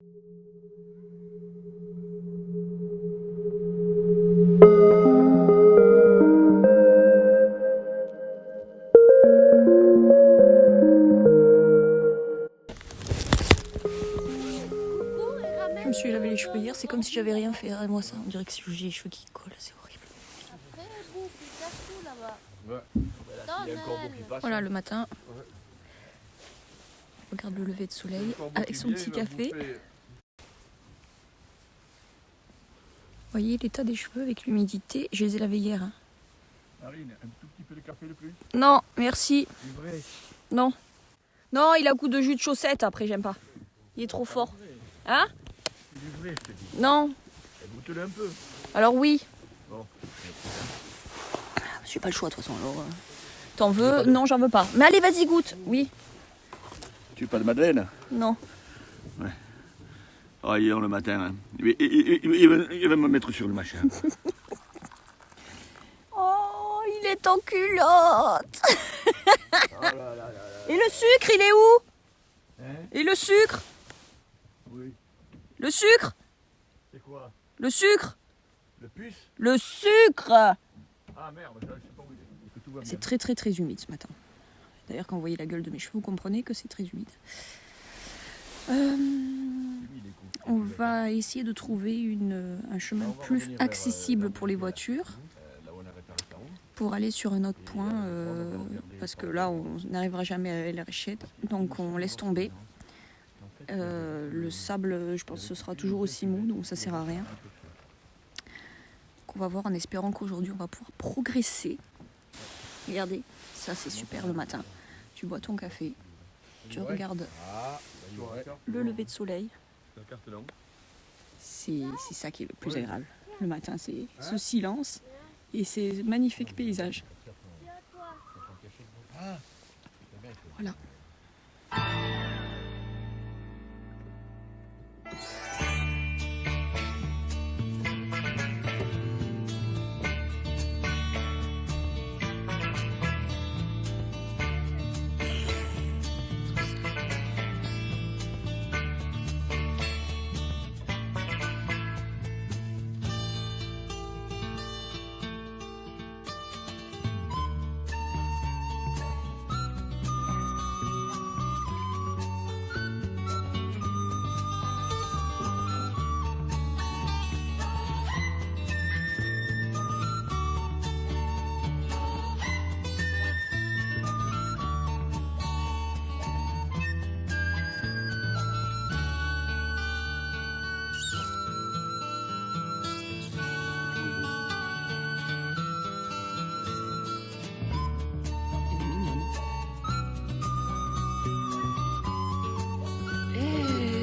Je me suis lavé les cheveux hier, c'est comme si j'avais rien fait. Regarde-moi ça, on dirait que j'ai les cheveux qui collent, c'est horrible. Voilà le matin. Regarde le lever de soleil avec son petit café. Vous voyez l'état des cheveux avec l'humidité, je les ai lavés hier. Hein. Marine, un tout petit peu de café de plus? Non, merci. C'est vrai. Non. Non, il a goût de jus de chaussette après, j'aime pas. Il est trop fort. Hein? C'est du vrai, je te dis. Non. Goûte-le un peu. Alors oui. Bon. J'ai pas le choix de toute façon. Alors, t'en veux? Non, j'en veux pas. Mais allez, vas-y, goûte. Oui. Tu veux pas de madeleine? Non. Ouais. Oh, hier le matin, hein. Il va me mettre sur le machin. Oh, il est en culotte. Oh là là là là. Et le sucre, il est où? Hein? Et le sucre? Oui. Le sucre? C'est quoi? Le sucre? Le puce? Le sucre! Ah merde, je sais pas où il est. Que tout va bien. C'est très très très humide ce matin. D'ailleurs, quand vous voyez la gueule de mes cheveux, vous comprenez que c'est très humide. On va essayer de trouver un chemin plus accessible pour les voitures, pour aller sur un autre point, parce que là, on n'arrivera jamais à El Réched, donc on laisse tomber. Le sable, je pense que ce sera toujours aussi mou, donc ça sert à rien. On va voir en espérant qu'aujourd'hui, on va pouvoir progresser. Regardez, ça c'est super le matin. Tu bois ton café, tu regardes le lever de soleil. C'est ça qui est le plus agréable. Le matin, c'est ce silence et ces magnifiques paysages. Voilà.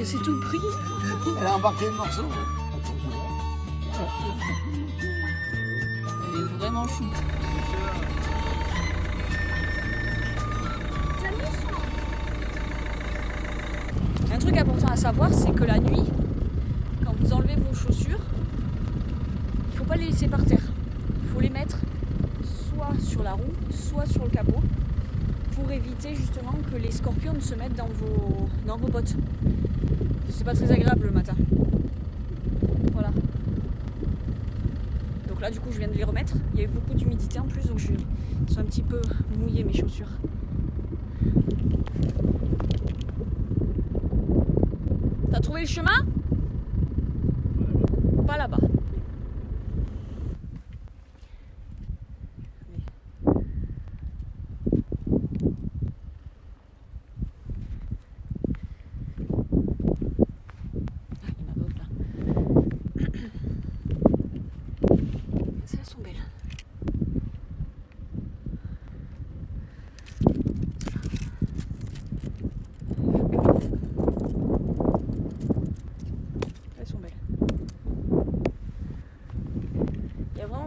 C'est tout pris. Elle a embarqué le morceau. Elle est vraiment chou. Un truc important à savoir, c'est que la nuit, quand vous enlevez vos chaussures, il ne faut pas les laisser par terre. Il faut les mettre soit sur la roue, soit sur le capot, pour éviter justement que les scorpions se mettent dans vos bottes. C'est pas très agréable le matin. Voilà. Donc là du coup je viens de les remettre. Il y a eu beaucoup d'humidité en plus, donc elles sont un petit peu mouillées mes chaussures. T'as trouvé le chemin? Pas là-bas.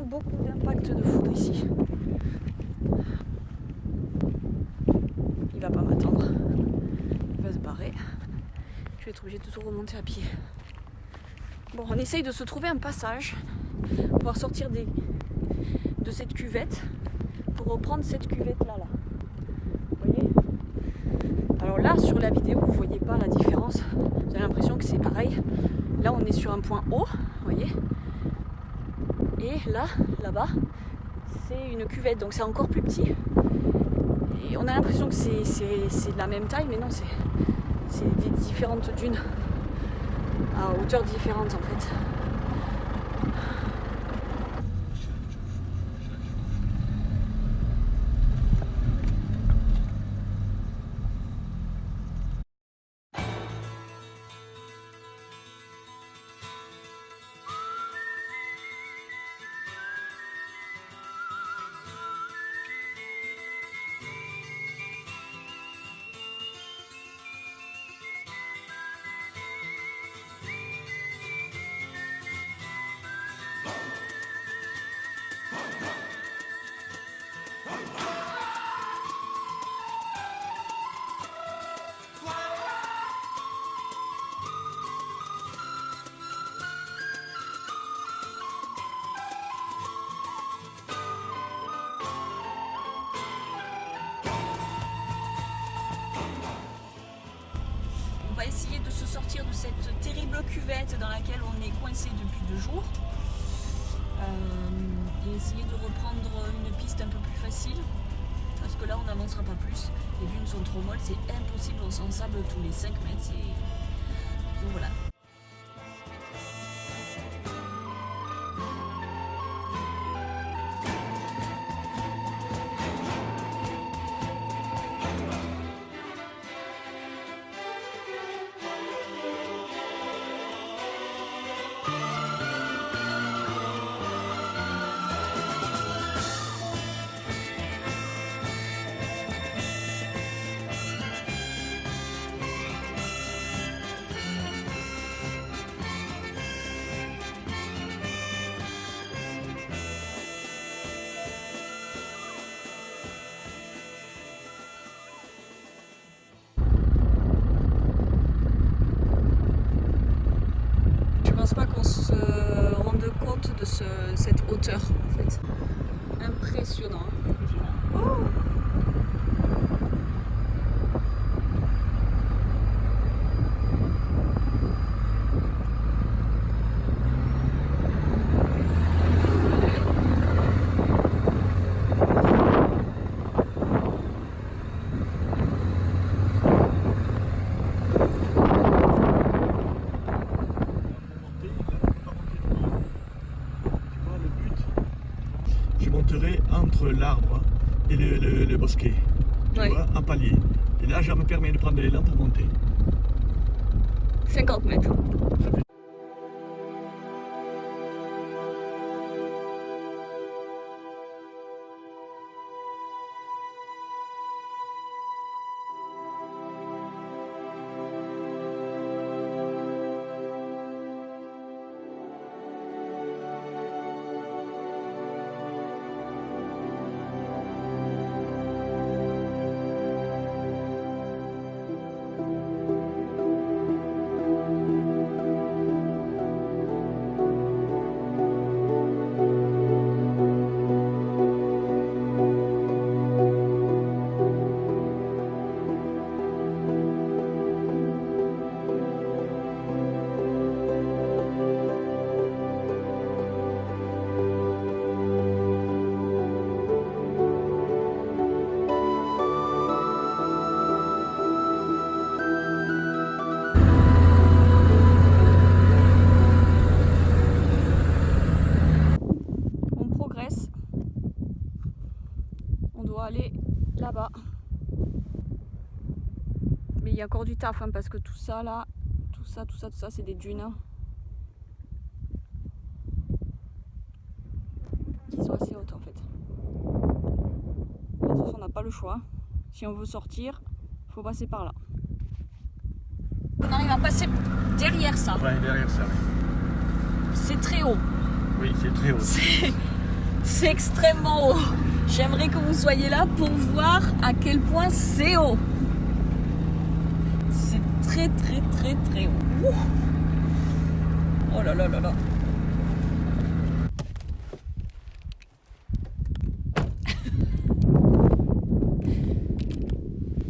Beaucoup d'impact de foudre ici. Il va pas m'attendre. Il va se barrer. Je vais être obligée de tout remonter à pied. Bon, on essaye de se trouver un passage pour pouvoir sortir de cette cuvette pour reprendre cette cuvette là. Vous voyez? Alors là, sur la vidéo, vous voyez pas la différence. Vous avez l'impression que c'est pareil. pareil. Là on est sur un point haut, vous voyez. Et là-bas, c'est une cuvette, donc c'est encore plus petit. Et on a l'impression que c'est de la même taille, mais non, c'est des différentes dunes à hauteur différente en fait. On va essayer de se sortir de cette terrible cuvette dans laquelle on est coincé depuis 2 jours et essayer de reprendre une piste un peu plus facile parce que là on n'avancera pas plus, les dunes sont trop molles, c'est impossible, on s'ensable tous les 5 mètres et donc voilà. Je pense pas qu'on se rende compte de cette hauteur en fait. Impressionnant. Oh. Je monterai entre l'arbre et le bosquet, tu vois, en palier. Et là, je me permets de prendre l'élan pour monter. 50 mètres. Aller là-bas, mais il y a encore du taf hein, parce que tout ça là, tout ça c'est des dunes qui sont assez hautes en fait. De toute façon on n'a pas le choix, si on veut sortir il faut passer par là. On arrive à passer derrière ça. Ouais, derrière ça, oui. C'est très haut. Oui, c'est très haut. C'est extrêmement haut. J'aimerais que vous soyez là pour voir à quel point c'est haut. C'est très haut. Ouh. Oh là là là là.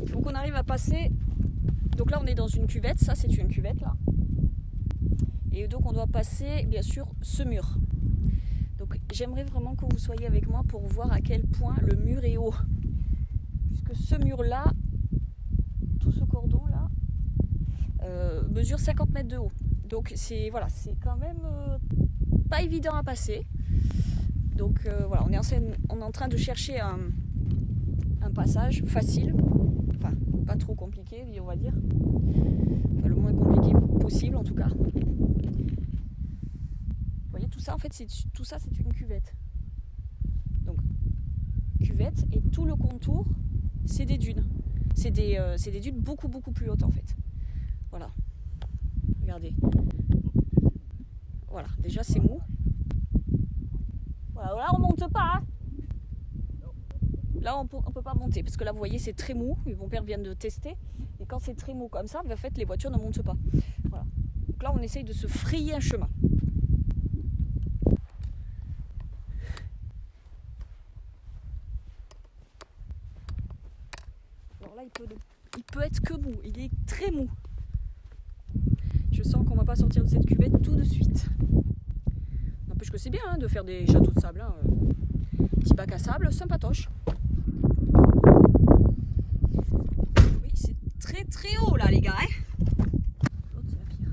Il faut qu'on arrive à passer. Donc là on est dans une cuvette, ça c'est une cuvette là. Et donc on doit passer bien sûr ce mur. Donc j'aimerais vraiment que vous soyez avec moi pour voir à quel point le mur est haut. Puisque ce mur-là, tout ce cordon-là, mesure 50 mètres de haut. Donc c'est voilà, c'est quand même pas évident à passer. Donc voilà, on est en train de chercher un passage facile, enfin pas trop compliqué, on va dire. Enfin, le moins compliqué possible en tout cas. Vous voyez, tout ça en fait, c'est une cuvette. Donc cuvette, et tout le contour, c'est des dunes. C'est des dunes beaucoup plus hautes en fait. Voilà. Regardez. Voilà, déjà c'est mou. Voilà, là on monte pas. Hein. Là on peut pas monter parce que là vous voyez c'est très mou. Mon père vient de tester. Et quand c'est très mou comme ça, en fait les voitures ne montent pas. Voilà. Donc là on essaye de se frayer un chemin. Alors là il peut être que mou. Il est très mou. Je sens qu'on va pas sortir de cette cuvette tout de suite. N'empêche que c'est bien hein, de faire des châteaux de sable. Hein. Petit bac à sable, sympatoche. Oui, c'est très haut là les gars. Hein. L'autre c'est la pire.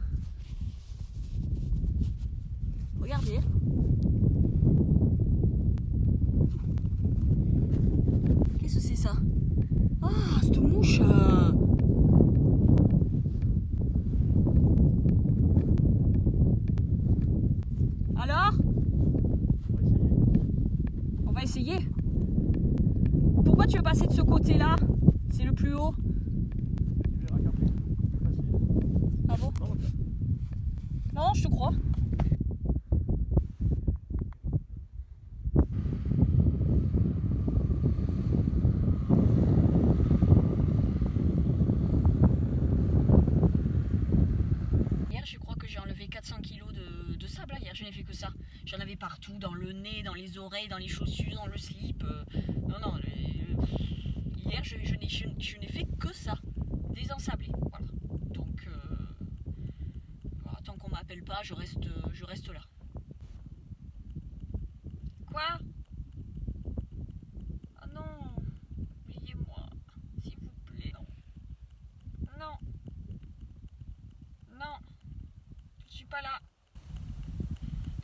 Regardez. Qu'est-ce que c'est ça? Ah, cette mouche. Alors? On va essayer. Pourquoi tu veux passer de ce côté-là? C'est le plus haut. Tu verras qu'après, c'est facile. Ah bon? Non, je te crois. Hier, je crois que j'ai enlevé 400 kg de sable. Hier, je n'ai fait que ça. J'en avais partout, dans le nez, dans les oreilles, dans les chaussures, dans le slip. Non. Hier, je n'ai fait que ça. Désensabler. Voilà. Donc, voilà, tant qu'on m'appelle pas, je reste là. Quoi? Ah non. Oubliez-moi. S'il vous plaît. Non. Non. Je suis pas là.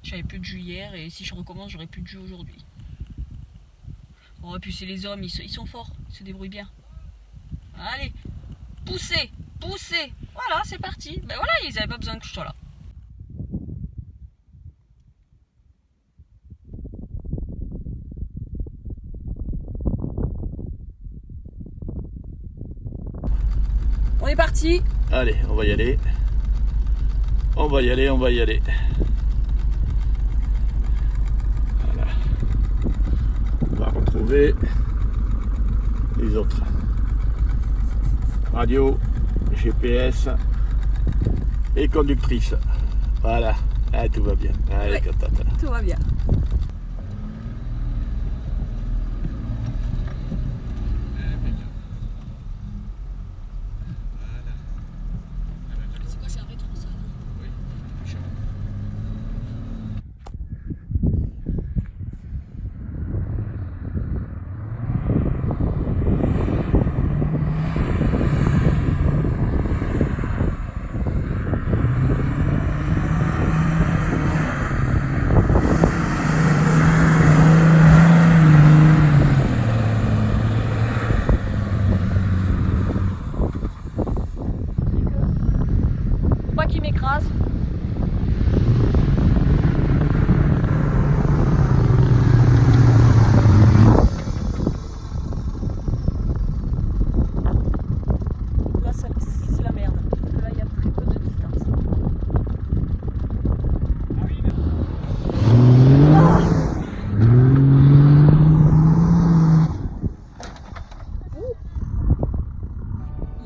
J'avais plus de jus hier et si je recommence, j'aurai plus de jus aujourd'hui. Bon, et puis c'est les hommes, ils sont forts, ils se débrouillent bien. Allez, poussez. Voilà, c'est parti. Ben voilà, ils n'avaient pas besoin que je sois là. On est parti. Allez, on va y aller. On va y aller. Voilà. On va retrouver les autres. Radio, GPS et conductrice. Voilà. Ah, tout va bien. Allez, Ouais, tout va bien. C'est quoi, c'est un rétro ça? Oui, Faut pas qu'il m'écrase. Là, c'est la merde. Parce que là, il y a très peu de distance.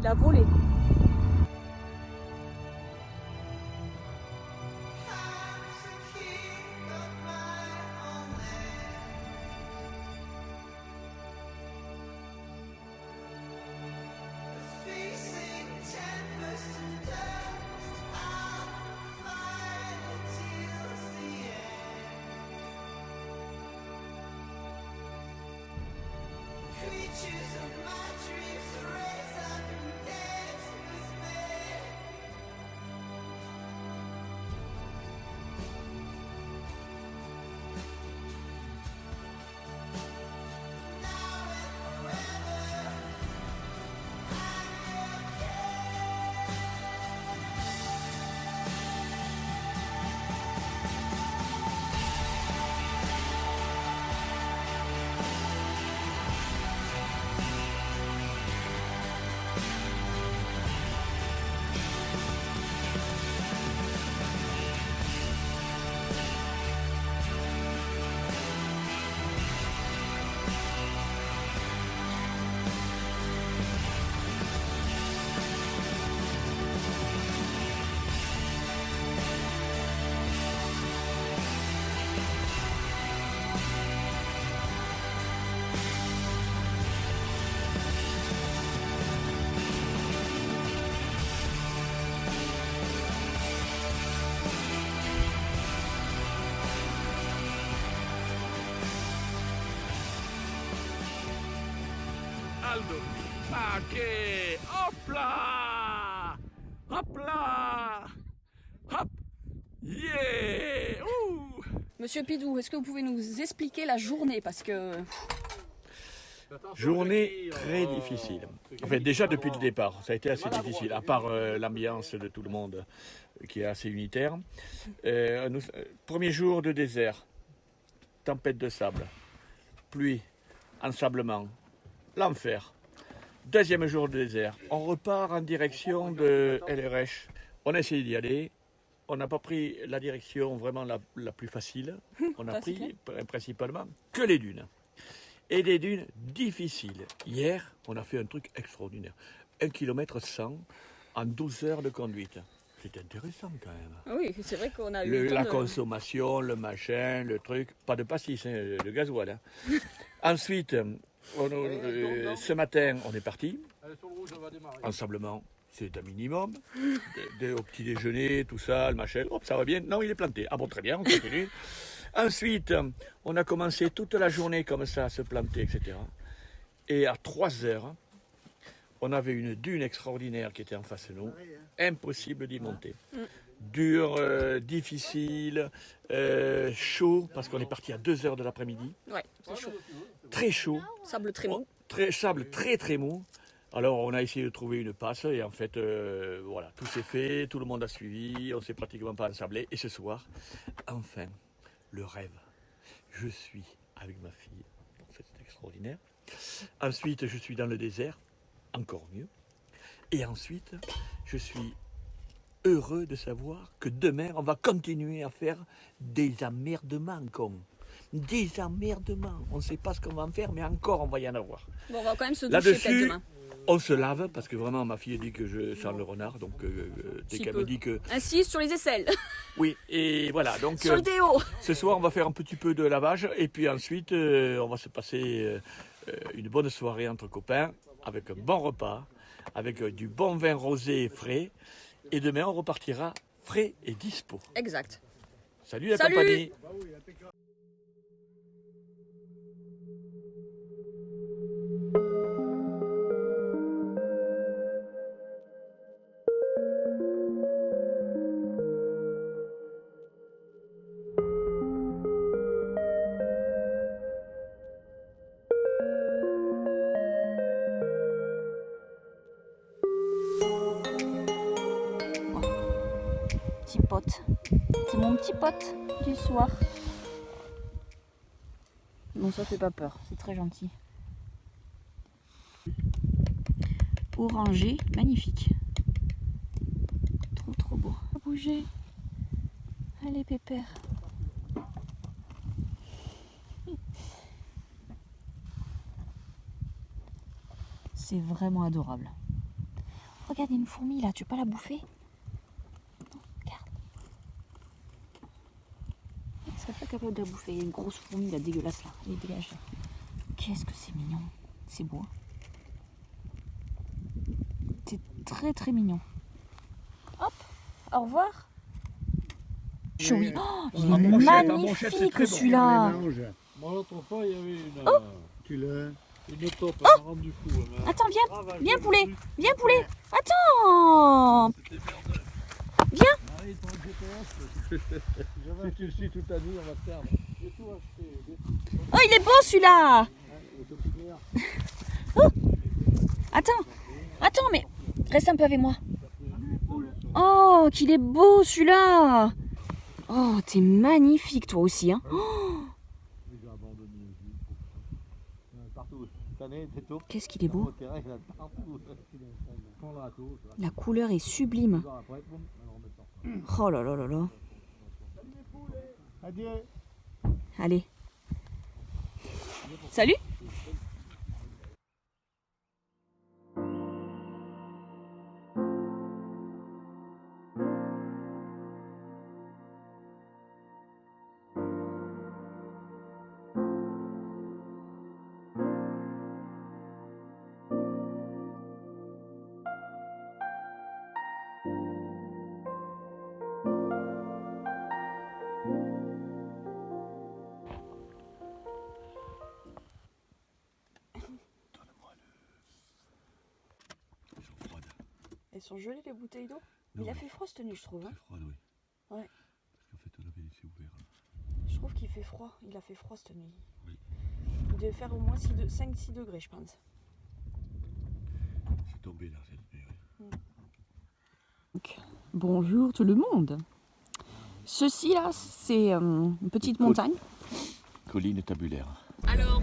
Il a volé. Ok. Hop là. Hop là. Hop. Yeah. Ouh. Monsieur Pidou, est-ce que vous pouvez nous expliquer la journée? Parce que... Journée très difficile. Enfin, déjà depuis le départ, ça a été assez difficile, à part l'ambiance de tout le monde qui est assez unitaire. Premier jour de désert, tempête de sable, pluie, ensablement, l'enfer. Deuxième jour de désert, on repart en direction de LRH. On a essayé d'y aller, on n'a pas pris la direction vraiment la plus facile. On a pris principalement que les dunes. Et des dunes difficiles. Hier, on a fait un truc extraordinaire. 1 km 100 en 12 heures de conduite. C'est intéressant quand même. Oui, c'est vrai qu'on a eu La consommation, le machin, le truc. Pas de pastis, hein, de gasoil. Hein. Ensuite, ce matin, on est parti. Ensablement, c'est un minimum. Au petit déjeuner, tout ça, le machin. Hop, ça va bien. Non, il est planté. Ah bon, très bien, on continue. Ensuite, on a commencé toute la journée comme ça à se planter, etc. Et à 3 heures, on avait une dune extraordinaire qui était en face de nous. Impossible d'y monter. Dur, difficile, chaud, parce qu'on est parti à 2 heures de l'après-midi. Ouais, c'est chaud. Très chaud. Sable très mou. Sable très mou. Alors on a essayé de trouver une passe et en fait, voilà, tout s'est fait, tout le monde a suivi, on s'est pratiquement pas ensablé. Et ce soir, enfin, le rêve. Je suis avec ma fille, c'est extraordinaire. Ensuite, je suis dans le désert, encore mieux. Et ensuite, je suis heureux de savoir que demain, on va continuer à faire des emmerdements, des emmerdements. On ne sait pas ce qu'on va en faire, mais encore, on va y en avoir. Bon, on va quand même se doucher Là-dessus, peut-être demain. on se lave, parce que vraiment, ma fille dit que je sens le renard, donc dès qu'elle me dit que... Insiste sur les aisselles. Oui, et voilà, donc... Sur le déo. Ce soir, on va faire un petit peu de lavage, et puis ensuite, on va se passer une bonne soirée entre copains, avec un bon repas, avec du bon vin rosé frais, et demain, on repartira frais et dispo. Exact. Salut la Salut compagnie. Petit pote. C'est mon petit pote du soir. Non, ça fait pas peur, c'est très gentil. Orangé, magnifique. Trop beau. Bouger. Allez, pépère. C'est vraiment adorable. Regarde, il y a une fourmi là, tu veux pas la bouffer? Non, regarde. Elle serait pas capable de la bouffer. Il y a une grosse fourmi là, dégueulasse là. Allez, dégage là. Qu'est-ce que c'est mignon. C'est beau. C'est très mignon. Hop, au revoir. Choumi. Oh, il est magnifique celui-là. Moi l'autre fois il y avait une. Oh. Tu l'as. Une taupe, elle m'a rendu fou. Attends, viens poulet. Viens poulet. Attends. Viens. Allez, ton GPS. Si tu le suis toute la nuit, on va te perdre. J'ai tout acheté. Oh, il est beau celui-là. Oh. Attends, mais reste un peu avec moi. Oh, qu'il est beau celui-là. Oh, t'es magnifique toi aussi, hein. Oh. Qu'est-ce qu'il est beau. La couleur est sublime. Oh là là là là. Allez. Salut. sont gelées les bouteilles d'eau. Il a fait froid cette nuit, je trouve. Hein. C'est froid, oui. Ouais. Parce qu'en fait, on avait laissé ouvert. Je trouve qu'il fait froid. Il a fait froid cette nuit. Oui. Il devait faire au moins 5-6 degrés, je pense. C'est tombé là, cette nuit. Oui. Bonjour tout le monde. Ceci là, c'est une petite montagne. Colline tabulaire. Alors,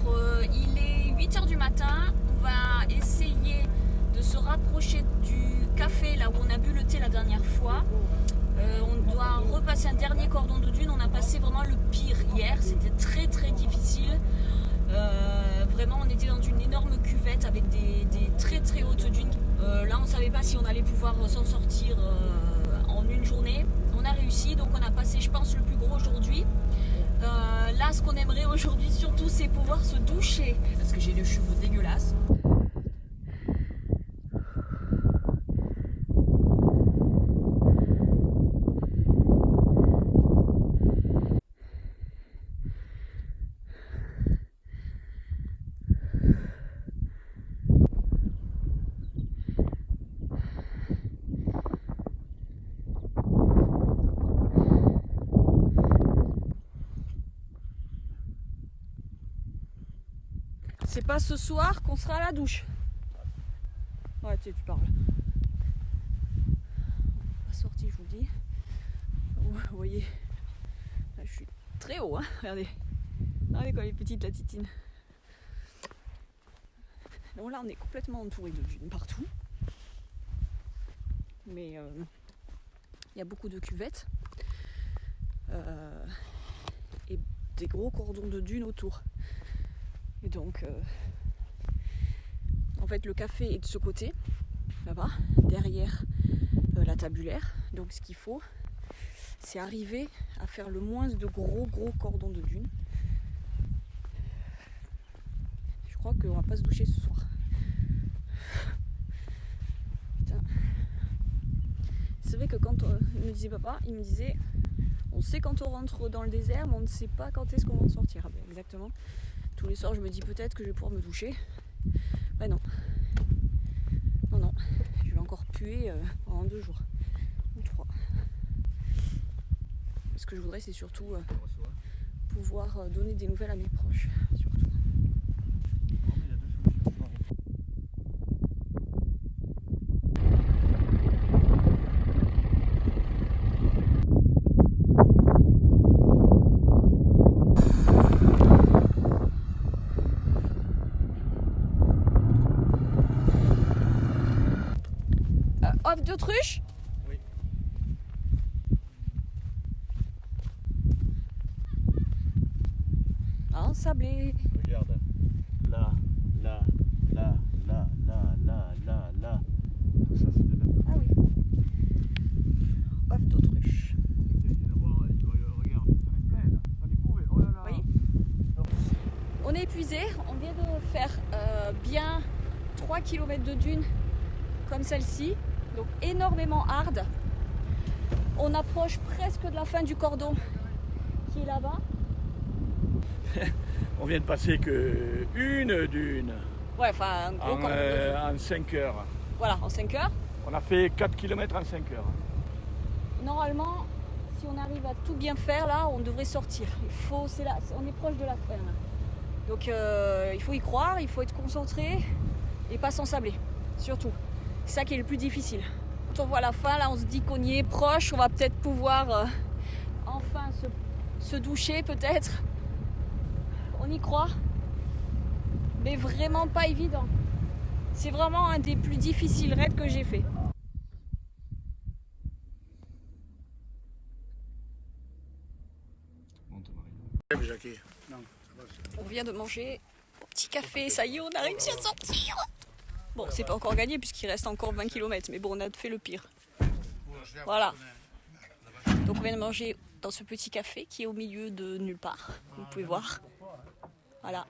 il est 8h du matin. On va essayer de se rapprocher du café là où on a bu le thé la dernière fois. On doit repasser un dernier cordon de dune. On a passé vraiment le pire hier. C'était très très difficile. Vraiment, on était dans une énorme cuvette avec des très très hautes dunes. Là, on ne savait pas si on allait pouvoir s'en sortir en une journée. On a réussi, donc on a passé, je pense, le plus gros aujourd'hui. Là, ce qu'on aimerait aujourd'hui surtout, c'est pouvoir se doucher. Parce que j'ai les cheveux dégueulasses. C'est pas ce soir qu'on sera à la douche. Ouais, tu parles. Pas sorti, je vous le dis. Vous voyez, là, je suis très haut, hein. Regardez. Regardez comme elle est petite la titine. Donc là, on est complètement entouré de dunes partout. Mais il y a beaucoup de cuvettes. Et des gros cordons de dunes autour. Et donc, en fait, le café est de ce côté, là-bas, derrière la tabulaire. Donc, ce qu'il faut, c'est arriver à faire le moins de gros cordons de dunes. Je crois qu'on va pas se doucher ce soir. Putain. C'est vrai que quand il me disait papa, il me disait, on sait quand on rentre dans le désert, mais on ne sait pas quand est-ce qu'on va en sortir. Ah ben, exactement. Tous les soirs, je me dis peut-être que je vais pouvoir me doucher. Ouais, non. Non. Je vais encore puer pendant 2 jours. Ou 3. Ce que je voudrais, c'est surtout pouvoir donner des nouvelles à mes proches. Surtout. Œuf d'autruche ? Oui. Un sablé. Regarde. Là. Tout ça, c'est de la... Ah oui. Œuf d'autruche. Oui. On est épuisé. On vient de faire bien 3 km de dunes comme celle-ci. Donc énormément hard. On approche presque de la fin du cordon qui est là-bas. On vient de passer que une dune Ouais, enfin un gros cordon. en 5 heures. Voilà, en 5 heures. On a fait 4 km en 5 heures. Normalement, si on arrive à tout bien faire là, on devrait sortir. On est proche de la fin. Là. Donc il faut y croire, il faut être concentré et pas s'ensabler, surtout. C'est ça qui est le plus difficile. Quand on voit la fin, là on se dit qu'on y est proche, on va peut-être pouvoir enfin se doucher peut-être. On y croit, mais vraiment pas évident. C'est vraiment un des plus difficiles raids que j'ai fait. On vient de manger un petit café, ça y est, on a réussi à sortir. Bon, c'est pas encore gagné puisqu'il reste encore 20 km, mais bon, on a fait le pire. Voilà. Donc on vient de manger dans ce petit café qui est au milieu de nulle part. Vous pouvez voir. Voilà.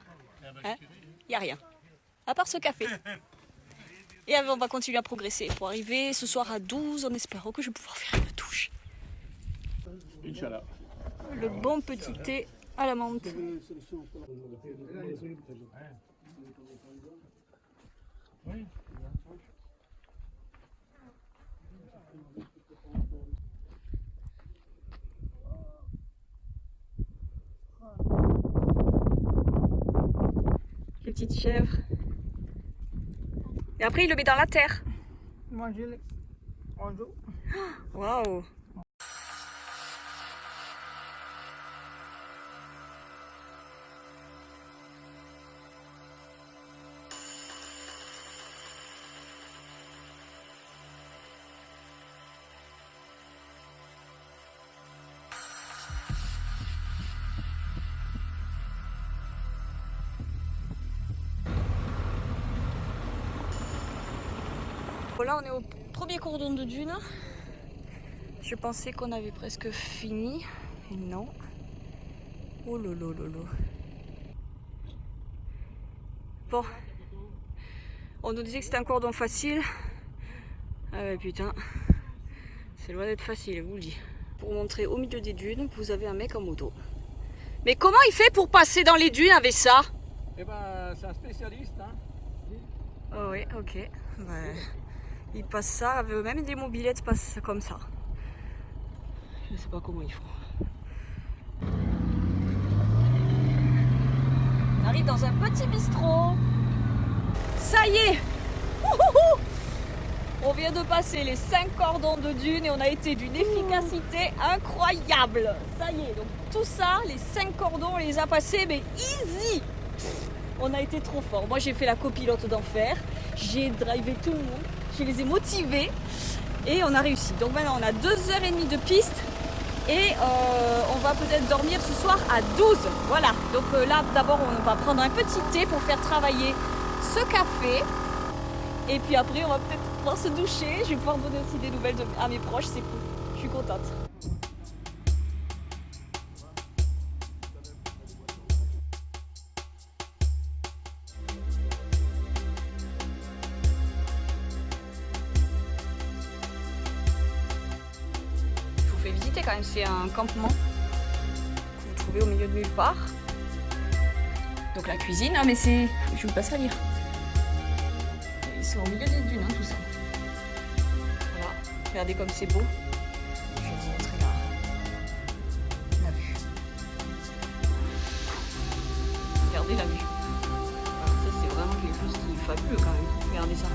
Hein ? Il n'y a rien. À part ce café. Et on va continuer à progresser pour arriver ce soir à 12 en espérant que je vais pouvoir faire une douche. Inch'Allah. Le bon petit thé à la menthe. petite chèvre. Et après, il le met dans la terre. Mangez-les. Bonjour. Waouh! Là, on est au premier cordon de dune. Je pensais qu'on avait presque fini. Et non. Oh lolo lolo. Bon. On nous disait que c'était un cordon facile. Ah ouais, putain. C'est loin d'être facile, je vous le dis. Pour montrer au milieu des dunes, vous avez un mec en moto. Mais comment il fait pour passer dans les dunes avec ça? Eh ben, c'est un spécialiste, hein. Oh oui, ok. Ouais. Il passe ça, même des mobylettes passent comme ça. Je sais pas comment ils font. On arrive dans un petit bistrot. Ça y est! Ouhouhou, on vient de passer les 5 cordons de dune et on a été d'une efficacité incroyable. Ça y est, donc tout ça, les 5 cordons, on les a passés, mais easy! On a été trop fort. Moi, j'ai fait la copilote d'enfer. J'ai drivé tout le monde. Je les ai motivés. Et on a réussi. Donc maintenant, on a 2h30 de piste. Et on va peut-être dormir ce soir à 12. Voilà. Donc là, d'abord, on va prendre un petit thé pour faire travailler ce café. Et puis après, on va peut-être pouvoir se doucher. Je vais pouvoir donner aussi des nouvelles à mes proches. C'est cool. Je suis contente. Visiter quand même, c'est un campement que vous trouvez au milieu de nulle part. Donc la cuisine, ah mais c'est, je vous passe à lire. Ils sont au milieu des dunes, hein, tout ça. Voilà, regardez comme c'est beau. Je vais vous montrer la vue. Regardez la vue. Voilà, ça c'est vraiment quelque chose qui est fabuleux quand même. Regardez ça.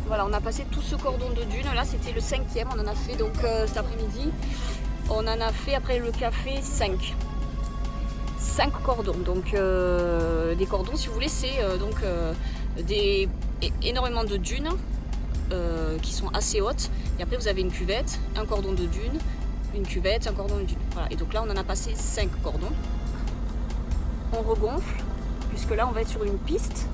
Voilà, on a passé tout ce cordon de dunes. Là, c'était le 5e. On en a fait donc cet après-midi. On en a fait après le café 5. 5 cordons. Donc, des cordons, si vous voulez, c'est énormément de dunes qui sont assez hautes. Et après, vous avez une cuvette, un cordon de dunes, une cuvette, un cordon de dunes. Voilà. Et donc là, on en a passé 5 cordons. On regonfle, puisque là, on va être sur une piste.